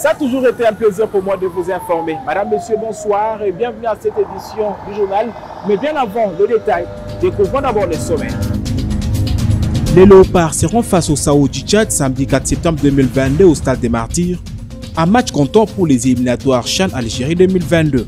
Ça a toujours été un plaisir pour moi de vous informer. Madame, Monsieur, bonsoir et bienvenue à cette édition du journal. Mais bien avant le détail, découvrons d'abord les sommaires. Les Léopards seront face au Sao du Tchad samedi 4 septembre 2022 au Stade des Martyrs. Un match comptant pour les éliminatoires CHAN Algérie 2022.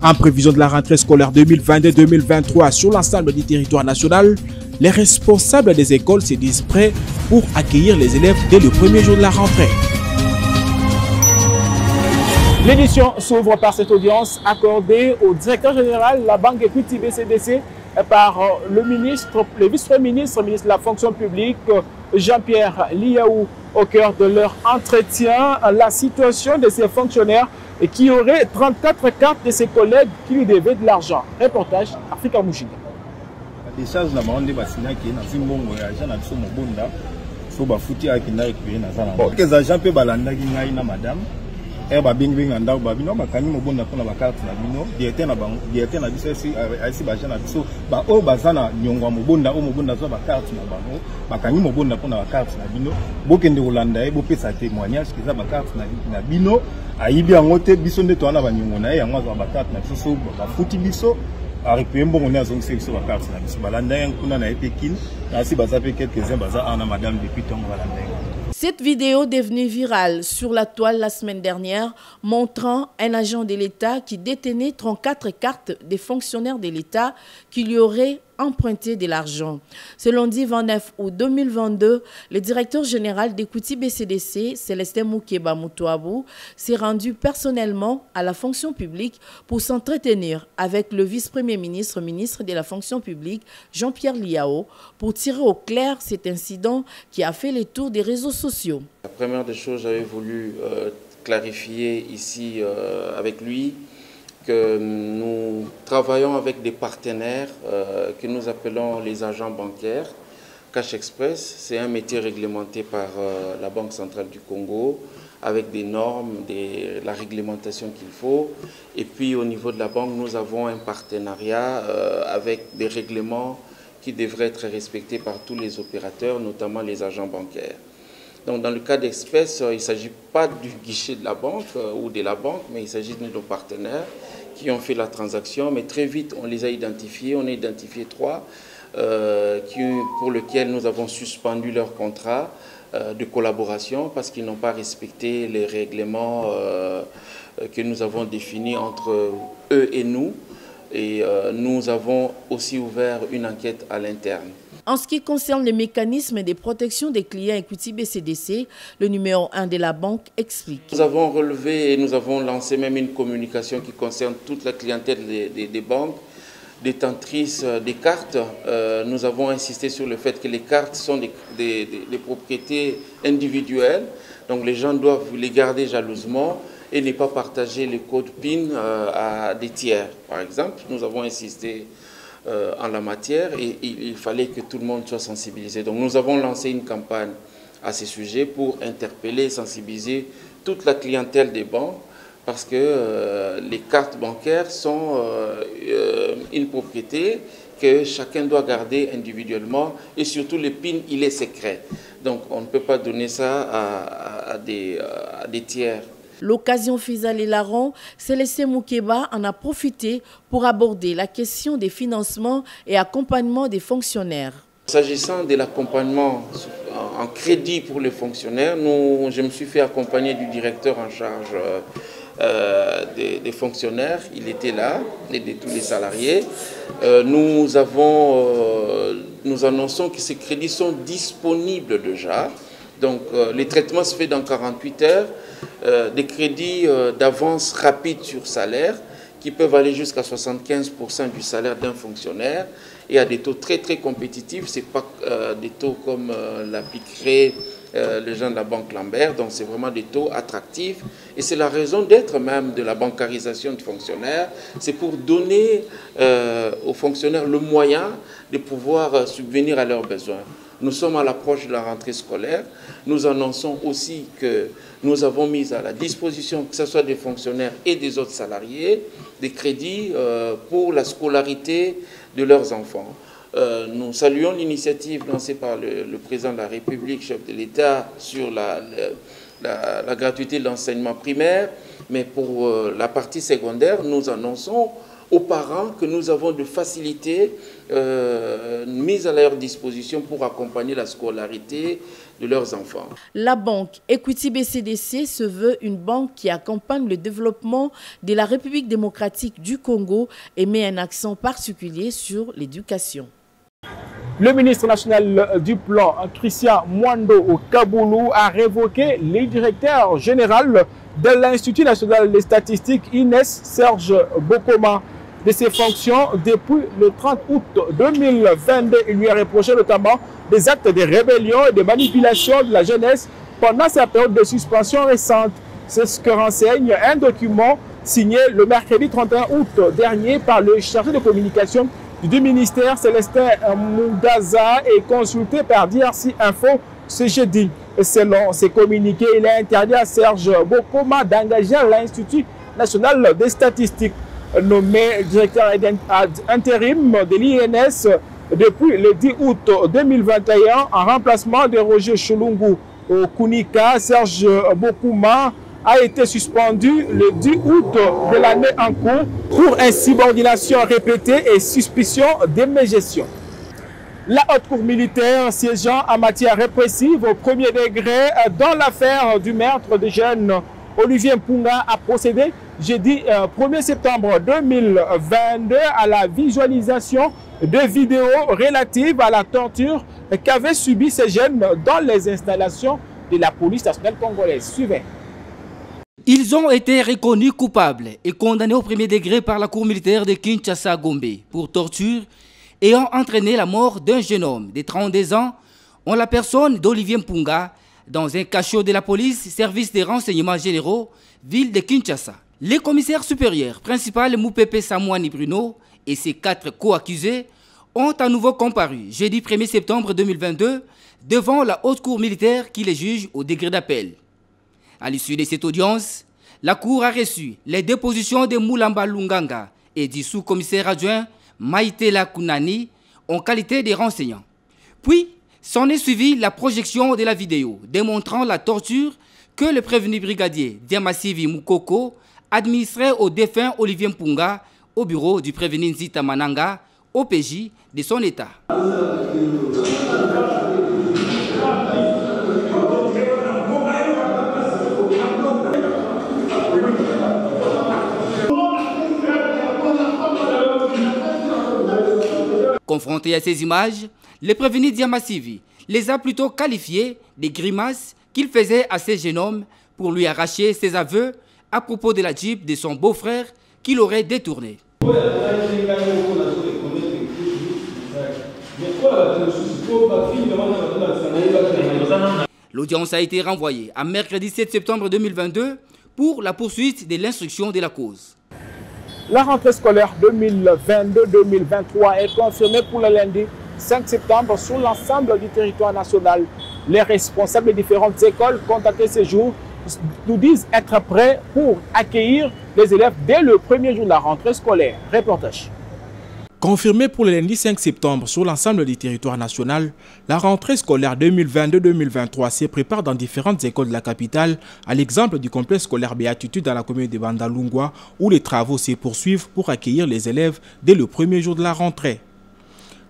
En prévision de la rentrée scolaire 2022-2023 sur l'ensemble du territoire national, les responsables des écoles se disent prêts pour accueillir les élèves dès le premier jour de la rentrée. L'édition s'ouvre par cette audience accordée au directeur général de la Banque Equity BCDC par le vice-premier ministre de la fonction publique, Jean-Pierre Liaou. Au cœur de leur entretien, la situation de ces fonctionnaires qui auraient 34 cartes de ses collègues qui lui devaient de l'argent. Reportage Africa Mouchiga. Décharge na bande basina qui na zimbongo ya agent na biso mobonda so ba futi aki na ekuye na zana ba les agents pe balanda ki ngai na madame e ba bingi nganda ba bino ba kanyi mobonda pona ba carte na bino directeur na bango directeur na biso si ba agent na biso ba o bazana nyongwa mobonda o mobonda zo ba carte na bango ba kanyi mobonda pona ba carte na bino bokende kolanda e bopesa témoignage ki za ba carte na bino ayibi yango te biso nde to na ba nyongo na yango zo ba carte na biso so ba futi biso. Cette vidéo devenue virale sur la toile la semaine dernière, montrant un agent de l'État qui détenait 34 cartes des fonctionnaires de l'État qui lui auraient emprunté de l'argent. Ce lundi 29 août 2022, le directeur général d'Equity BCDC, Célestin Moukeba Moutouabou, s'est rendu personnellement à la fonction publique pour s'entretenir avec le vice-premier ministre, ministre de la fonction publique, Jean-Pierre Liaou, pour tirer au clair cet incident qui a fait le tour des réseaux sociaux. La première des choses, j'avais voulu clarifier ici avec lui que nous travaillons avec des partenaires que nous appelons les agents bancaires. Cash Express, c'est un métier réglementé par la Banque centrale du Congo, avec des normes, la réglementation qu'il faut. Et puis au niveau de la banque, nous avons un partenariat avec des règlements qui devraient être respectés par tous les opérateurs, notamment les agents bancaires. Donc, dans le cas d'espèce, il ne s'agit pas du guichet de la banque ou de la banque, mais il s'agit de nos partenaires qui ont fait la transaction. Mais très vite, on les a identifiés. On a identifié 3 pour lesquels nous avons suspendu leur contrat de collaboration parce qu'ils n'ont pas respecté les règlements que nous avons définis entre eux et nous. Et nous avons aussi ouvert une enquête à l'interne. En ce qui concerne les mécanismes de protection des clients Equity BCDC, le numéro 1 de la banque explique. Nous avons relevé et nous avons lancé même une communication qui concerne toute la clientèle des banques, détentrices des cartes. Nous avons insisté sur le fait que les cartes sont des propriétés individuelles, donc les gens doivent les garder jalousement et ne pas partager les codes PIN à des tiers. Par exemple, nous avons insisté en la matière et il fallait que tout le monde soit sensibilisé. Donc nous avons lancé une campagne à ce sujet pour interpeller et sensibiliser toute la clientèle des banques parce que les cartes bancaires sont une propriété que chacun doit garder individuellement et surtout le PIN, il est secret. Donc on ne peut pas donner ça à des tiers. L'occasion Fizal et Laron, Célestin Moukeba en a profité pour aborder la question des financements et accompagnement des fonctionnaires. S'agissant de l'accompagnement en crédit pour les fonctionnaires, je me suis fait accompagner du directeur en charge des fonctionnaires. Il était là, et de tous les salariés. Nous annonçons que ces crédits sont disponibles déjà. Donc, les traitements se font dans 48 heures. Des crédits d'avance rapide sur salaire qui peuvent aller jusqu'à 75% du salaire d'un fonctionnaire et à des taux très très compétitifs. Ce n'est pas des taux comme la Picré, les gens de la Banque Lambert, donc c'est vraiment des taux attractifs. Et c'est la raison d'être même de la bancarisation de fonctionnaires, c'est pour donner aux fonctionnaires le moyen de pouvoir subvenir à leurs besoins. Nous sommes à l'approche de la rentrée scolaire. Nous annonçons aussi que nous avons mis à la disposition, que ce soit des fonctionnaires et des autres salariés, des crédits pour la scolarité de leurs enfants. nous saluons l'initiative lancée par le président de la République, chef de l'État, sur la gratuité de l'enseignement primaire. Mais pour la partie secondaire, nous annonçons aux parents que nous avons de facilités mises à leur disposition pour accompagner la scolarité de leurs enfants. La banque Equity BCDC se veut une banque qui accompagne le développement de la République démocratique du Congo et met un accent particulier sur l'éducation. Le ministre national du Plan, Christian Mwando Kaboulou, a révoqué le directeur général de l'Institut national des statistiques, INES, Serge Bokoma, de ses fonctions depuis le 30 août 2022. Il lui a reproché notamment des actes de rébellion et de manipulation de la jeunesse pendant sa période de suspension récente. C'est ce que renseigne un document signé le mercredi 31 août dernier par le chargé de communication du ministère, Célestin Mugaza, et consulté par DRC Info ce jeudi. Selon ses communiqués, il est interdit à Serge Bokoma d'engager l'Institut national des statistiques, nommé directeur intérim de l'INS depuis le 10 août 2021 en remplacement de Roger Chulungu Kunika. Serge Bokuma a été suspendu le 10 août de l'année en cours pour insubordination répétée et suspicion de mégestion. La haute cour militaire siégeant en matière répressive au premier degré dans l'affaire du meurtre de jeune Olivier Mpunga a procédé jeudi 1er septembre 2022 à la visualisation de vidéos relatives à la torture qu'avaient subi ces jeunes dans les installations de la police nationale congolaise. Suivez. Ils ont été reconnus coupables et condamnés au premier degré par la cour militaire de Kinshasa-Gombe pour torture ayant entraîné la mort d'un jeune homme de 32 ans en la personne d'Olivier Mpunga dans un cachot de la police, service des renseignements généraux, ville de Kinshasa. Les commissaires supérieurs principal Moupepe Samouani Bruno et ses 4 co-accusés ont à nouveau comparu jeudi 1er septembre 2022 devant la haute cour militaire qui les juge au degré d'appel. À l'issue de cette audience, la Cour a reçu les dépositions de Moulamba Lunganga et du sous-commissaire adjoint Maïtela Kunani en qualité de renseignants. Puis, s'en est suivi la projection de la vidéo démontrant la torture que le prévenu brigadier Diamasivi Moukoko administrait au défunt Olivier Mpunga au bureau du prévenu Nzita Mananga, OPJ de son État. Confronté à ces images, le prévenu Diamasivi les a plutôt qualifiées des grimaces qu'il faisait à ces jeunes hommes pour lui arracher ses aveux à propos de la Jeep de son beau-frère qu'il aurait détourné. L'audience a été renvoyée à mercredi 7 septembre 2022 pour la poursuite de l'instruction de la cause. La rentrée scolaire 2022-2023 est confirmée pour le lundi 5 septembre sur l'ensemble du territoire national. Les responsables des différentes écoles contactés ce jour nous disent être prêts pour accueillir les élèves dès le premier jour de la rentrée scolaire. Reportage. Confirmé pour le lundi 5 septembre sur l'ensemble du territoire national, la rentrée scolaire 2022-2023 se prépare dans différentes écoles de la capitale, à l'exemple du complexe scolaire Béatitude dans la commune de Bandalungwa, où les travaux se poursuivent pour accueillir les élèves dès le premier jour de la rentrée.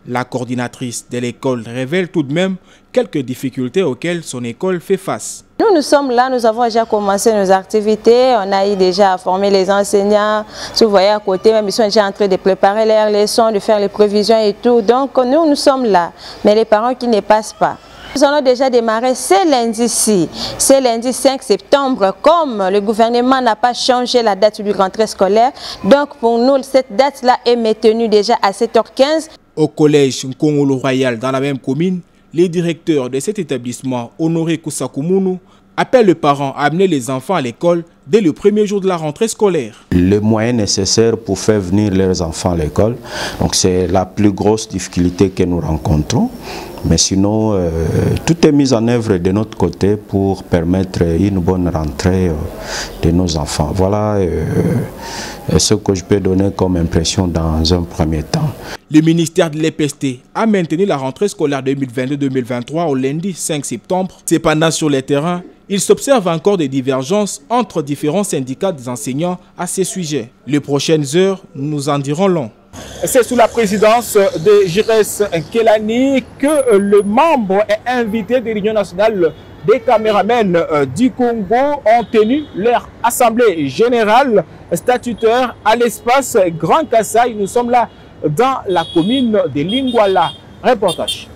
La coordinatrice de l'école révèle tout de même quelques difficultés auxquelles son école fait face. Nous sommes là, nous avons déjà commencé nos activités, on a eu déjà à former les enseignants, si vous voyez à côté, même ils sont déjà en train de préparer leurs leçons, de faire les prévisions et tout. Donc nous sommes là, mais les parents qui ne passent pas. Nous allons déjà démarrer ce lundi-ci, ce lundi 5 septembre, comme le gouvernement n'a pas changé la date du rentrée scolaire, donc pour nous cette date-là est maintenue déjà à 7h15. Au collège Nkongolo Royal dans la même commune, les directeurs de cet établissement, Honoré Koussakoumounou, appellent les parents à amener les enfants à l'école dès le premier jour de la rentrée scolaire. Les moyens nécessaires pour faire venir leurs enfants à l'école, donc c'est la plus grosse difficulté que nous rencontrons. Mais sinon, tout est mis en œuvre de notre côté pour permettre une bonne rentrée de nos enfants. Voilà ce que je peux donner comme impression dans un premier temps. Le ministère de l'EPST a maintenu la rentrée scolaire 2022-2023 au lundi 5 septembre. Cependant, sur les terrains, il s'observe encore des divergences entre différents syndicats des enseignants à ces sujets. Les prochaines heures nous en diront long. C'est sous la présidence de Jires Nkelani que le membre et invité de l'Union nationale des caméramens du Congo ont tenu leur assemblée générale statutaire à l'espace Grand Kassai. Nous sommes là dans la commune de Lingwala. Reportage.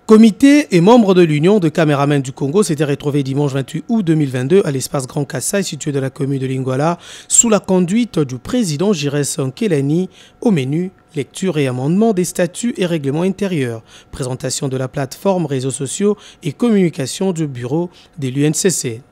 Comité et membres de l'Union de caméramens du Congo s'étaient retrouvés dimanche 28 août 2022 à l'espace Grand Kassai situé dans la commune de Lingwala sous la conduite du président Jires Nkelani. Au menu, lecture et amendement des statuts et règlements intérieurs, présentation de la plateforme réseaux sociaux et communication du bureau de l'UNCC.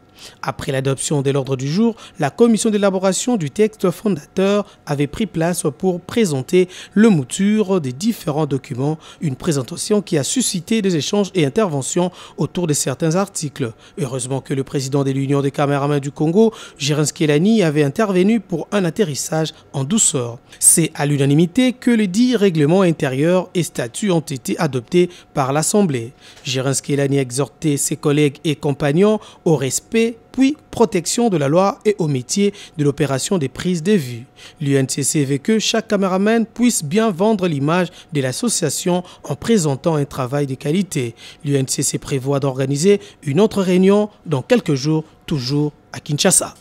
Après l'adoption de l'ordre du jour, la commission d'élaboration du texte fondateur avait pris place pour présenter le mouture des différents documents, une présentation qui a suscité des échanges et interventions autour de certains articles. Heureusement que le président de l'Union des caméramens du Congo, Jires Nkelani, avait intervenu pour un atterrissage en douceur. C'est à l'unanimité que les 10 règlements intérieurs et statuts ont été adoptés par l'Assemblée. Jires Nkelani a exhorté ses collègues et compagnons au respect puis protection de la loi et au métier de l'opération des prises de vue. L'UNCC veut que chaque caméraman puisse bien vendre l'image de l'association en présentant un travail de qualité. L'UNCC prévoit d'organiser une autre réunion dans quelques jours, toujours à Kinshasa.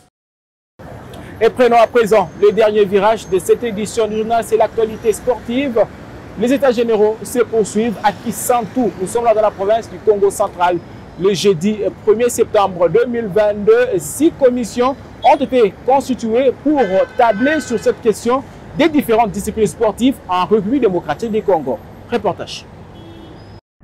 Et prenons à présent le dernier virage de cette édition du journal, c'est l'actualité sportive. Les états généraux se poursuivent à Kisantu. Nous sommes là dans la province du Congo central. Le jeudi 1er septembre 2022, 6 commissions ont été constituées pour tabler sur cette question des différentes disciplines sportives en République démocratique du Congo. Reportage.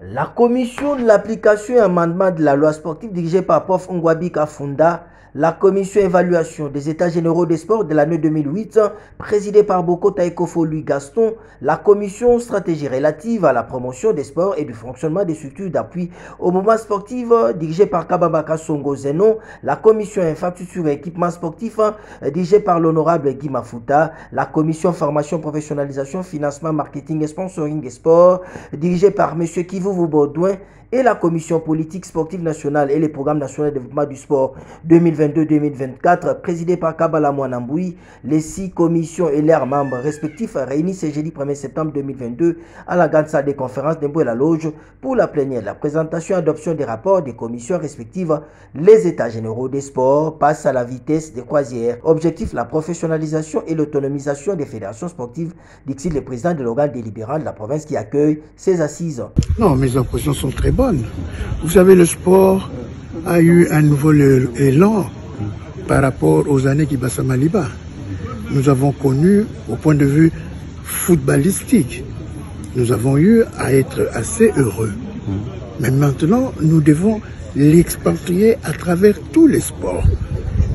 La commission de l'application et amendement de la loi sportive dirigée par Prof. Ngwabi Kafunda, la commission évaluation des états généraux des sports de l'année 2008, présidée par Boko Taekofo Louis Gaston, la commission stratégie relative à la promotion des sports et du fonctionnement des structures d'appui au mouvement sportif, dirigée par Kababaka Songo Zeno, la commission infrastructure et équipement sportif, dirigée par l'honorable Guy Mafuta, la commission formation, professionnalisation, financement, marketing et sponsoring des sports, dirigée par M. Kivuvu Baudouin, et la commission politique sportive nationale et les programmes nationaux de développement du sport 2022-2024, présidée par Kabala Mwanamboui. Les 6 commissions et leurs membres respectifs réunis ce jeudi 1er septembre 2022 à la grande salle des conférences d'Emboué-la-Loge pour la plénière. La présentation et adoption des rapports des commissions respectives. Les états généraux des sports passent à la vitesse des croisières. Objectif, la professionnalisation et l'autonomisation des fédérations sportives, dit le président de l'organe délibérant de la province qui accueille ces assises. Non, mes impressions sont très bonnes. Vous savez, le sport a eu un nouveau élan par rapport aux années Kibasa Maliba. Nous avons connu, au point de vue footballistique, nous avons eu à être assez heureux. Mais maintenant, nous devons l'expatrier à travers tous les sports.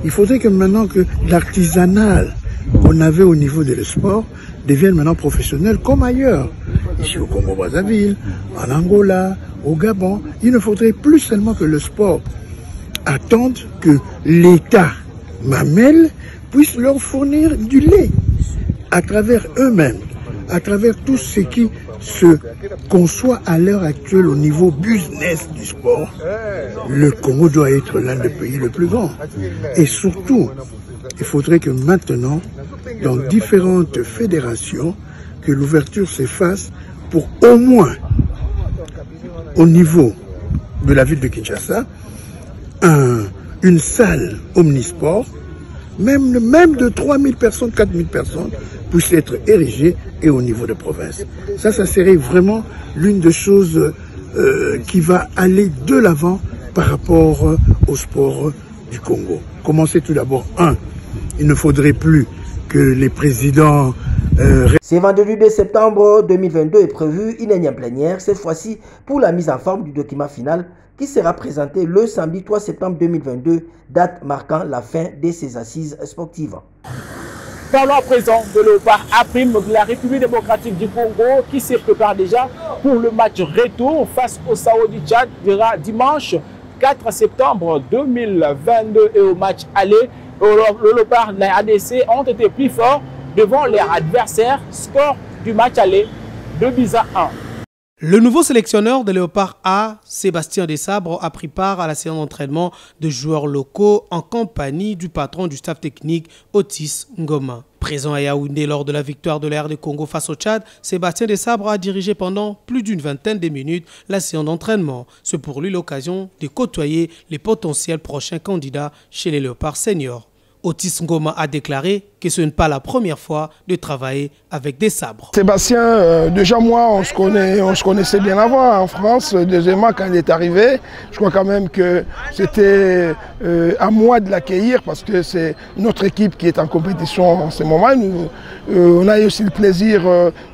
Il faudrait que maintenant que l'artisanal qu'on avait au niveau de le sport devienne maintenant professionnel comme ailleurs. Ici au Congo-Brazzaville, en Angola, au Gabon, il ne faudrait plus seulement que le sport attende que l'État mamelle puisse leur fournir du lait à travers eux-mêmes, à travers tout ce qui se conçoit à l'heure actuelle au niveau business du sport. Le Congo doit être l'un des pays les plus grands. Et surtout, il faudrait que maintenant, dans différentes fédérations, que l'ouverture se fasse pour au moins, au niveau de la ville de Kinshasa, une salle omnisport, même de 3000 personnes, 4000 personnes, puisse être érigée et au niveau de province. Ça serait vraiment l'une des choses qui va aller de l'avant par rapport au sport du Congo. Commencez tout d'abord, il ne faudrait plus que les présidents... Ce vendredi 2 septembre 2022 est prévu une énième plénière, cette fois-ci pour la mise en forme du document final qui sera présenté le samedi 3 septembre 2022, date marquant la fin de ces assises sportives. Parlons à présent de Léopard A' de la République démocratique du Congo qui se prépare déjà pour le match retour face au Sao du Tchad dimanche 4 septembre 2022 et au match aller. le Léopard et la ADC ont été plus forts devant leurs adversaires. Score du match aller 2-1. Le nouveau sélectionneur de Léopard A, Sébastien Desabre, a pris part à la séance d'entraînement de joueurs locaux en compagnie du patron du staff technique, Otis Ngoma. Présent à Yaoundé lors de la victoire de l'AR de Congo face au Tchad, Sébastien Desabre a dirigé pendant plus d'une vingtaine de minutes la séance d'entraînement. C'est pour lui l'occasion de côtoyer les potentiels prochains candidats chez les Léopards seniors. Otis Ngoma a déclaré que ce n'est pas la première fois de travailler avec des sabres. Sébastien, déjà moi, on se connaissait bien avant en France. Deuxièmement, quand il est arrivé, je crois quand même que c'était à moi de l'accueillir parce que c'est notre équipe qui est en compétition en ce moment. On a eu aussi le plaisir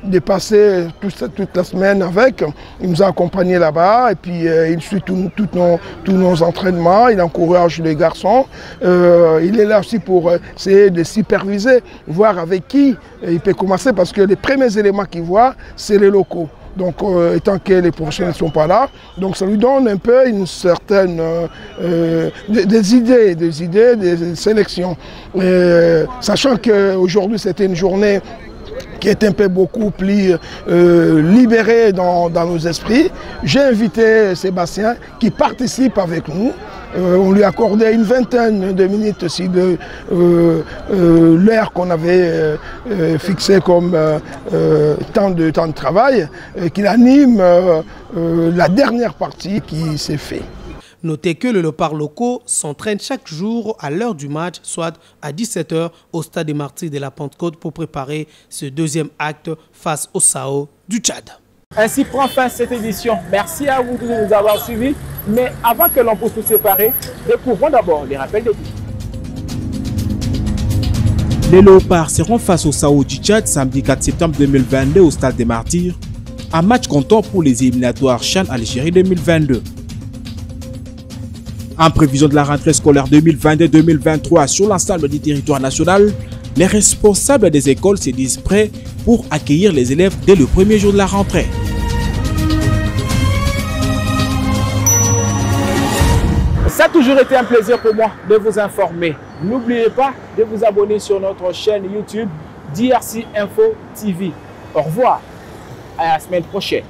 de passer toute la semaine avec. Il nous a accompagnés là-bas et puis il suit tous nos entraînements, il encourage les garçons. Il est là aussi pour essayer de superviser, voir avec qui il peut commencer parce que les premiers éléments qu'il voit, c'est les locaux. Donc, étant que les professionnels ne sont pas là, donc ça lui donne un peu une certaine des idées, des sélections. Sachant qu'aujourd'hui, c'était une journée qui est un peu beaucoup plus libérée dans nos esprits. J'ai invité Sébastien qui participe avec nous. On lui accordait une vingtaine de minutes aussi de l'heure qu'on avait fixée comme temps de travail, qu'il anime la dernière partie qui s'est faite. Notez que les léopards locaux s'entraînent chaque jour à l'heure du match, soit à 17 h au stade des Martyrs de la Pentecôte pour préparer ce deuxième acte face au Sao du Tchad. Ainsi prend fin cette édition. Merci à vous de nous avoir suivis. Mais avant que l'on puisse nous séparer, découvrons d'abord les rappels de titres. Les Léopards seront face au Sao du Tchad samedi 4 septembre 2022 au stade des Martyrs. Un match comptant pour les éliminatoires CHAN Algérie 2022. En prévision de la rentrée scolaire 2022-2023 sur l'ensemble du territoire national, les responsables des écoles se disent prêts pour accueillir les élèves dès le premier jour de la rentrée. Ça a toujours été un plaisir pour moi de vous informer. N'oubliez pas de vous abonner sur notre chaîne YouTube DRC Info TV. Au revoir, à la semaine prochaine.